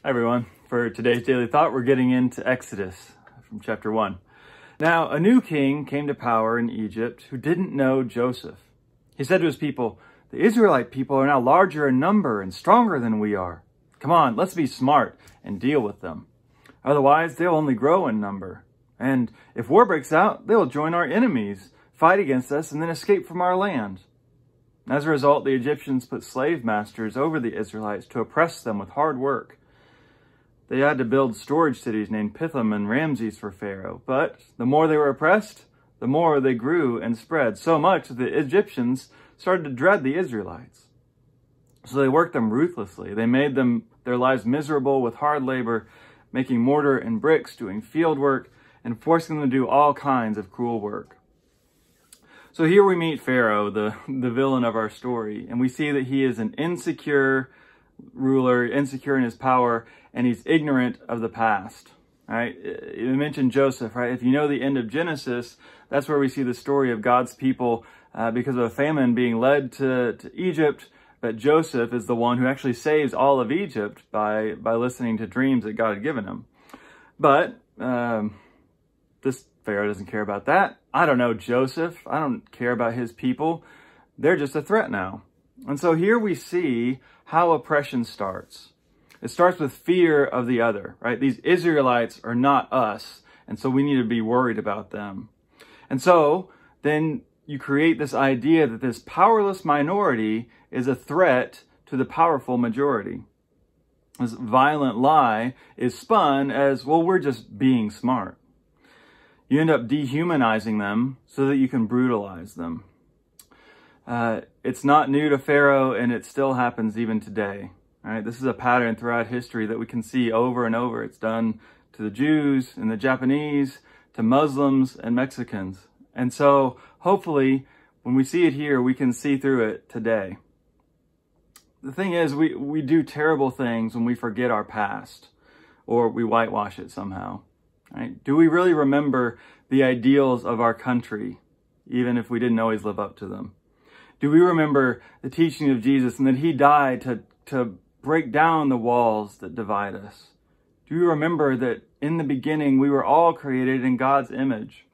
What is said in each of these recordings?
Hi everyone. For today's daily thought, we're getting into Exodus from chapter 1. Now, a new king came to power in Egypt who didn't know Joseph. He said to his people, "The Israelite people are now larger in number and stronger than we are. Come on, let's be smart and deal with them. Otherwise, they'll only grow in number. And if war breaks out, they'll join our enemies, fight against us, and then escape from our land." As a result, the Egyptians put slave masters over the Israelites to oppress them with hard work. They had to build storage cities named Pithom and Ramses for Pharaoh. But the more they were oppressed, the more they grew and spread, so much that the Egyptians started to dread the Israelites. So they worked them ruthlessly. They made their lives miserable with hard labor, making mortar and bricks, doing field work, and forcing them to do all kinds of cruel work. So here we meet Pharaoh, the villain of our story, and we see that he is an insecure ruler, insecure in his power, and he's ignorant of the past. Right? You mentioned Joseph, right? If you know the end of Genesis, that's where we see the story of God's people because of a famine being led to Egypt. But Joseph is the one who actually saves all of Egypt by listening to dreams that God had given him. But this Pharaoh doesn't care about that. I don't know Joseph. I don't care about his people. They're just a threat now. And so here we see how oppression starts. It starts with fear of the other, right? These Israelites are not us, and so we need to be worried about them. And so then you create this idea that this powerless minority is a threat to the powerful majority. This violent lie is spun as, well, we're just being smart. You end up dehumanizing them so that you can brutalize them. It's not new to Pharaoh, and it still happens even today. Right? This is a pattern throughout history that we can see over and over. It's done to the Jews and the Japanese, to Muslims and Mexicans. And so hopefully when we see it here, we can see through it today. The thing is, we do terrible things when we forget our past or we whitewash it somehow. Right? Do we really remember the ideals of our country, even if we didn't always live up to them? Do we remember the teaching of Jesus and that he died to break down the walls that divide us? Do you remember that in the beginning we were all created in God's image?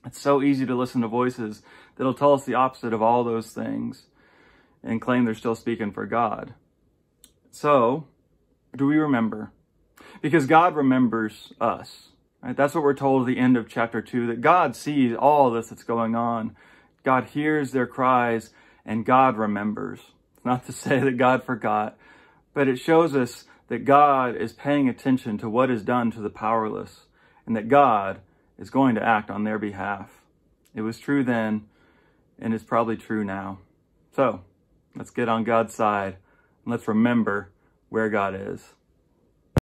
It's so easy to listen to voices that'll tell us the opposite of all those things and claim they're still speaking for God. So, do we remember? Because God remembers us. Right? That's what we're told at the end of chapter 2, that God sees all this that's going on. God hears their cries and God remembers. It's not to say that God forgot, but it shows us that God is paying attention to what is done to the powerless and that God is going to act on their behalf. It was true then and it's probably true now. So let's get on God's side and let's remember where God is.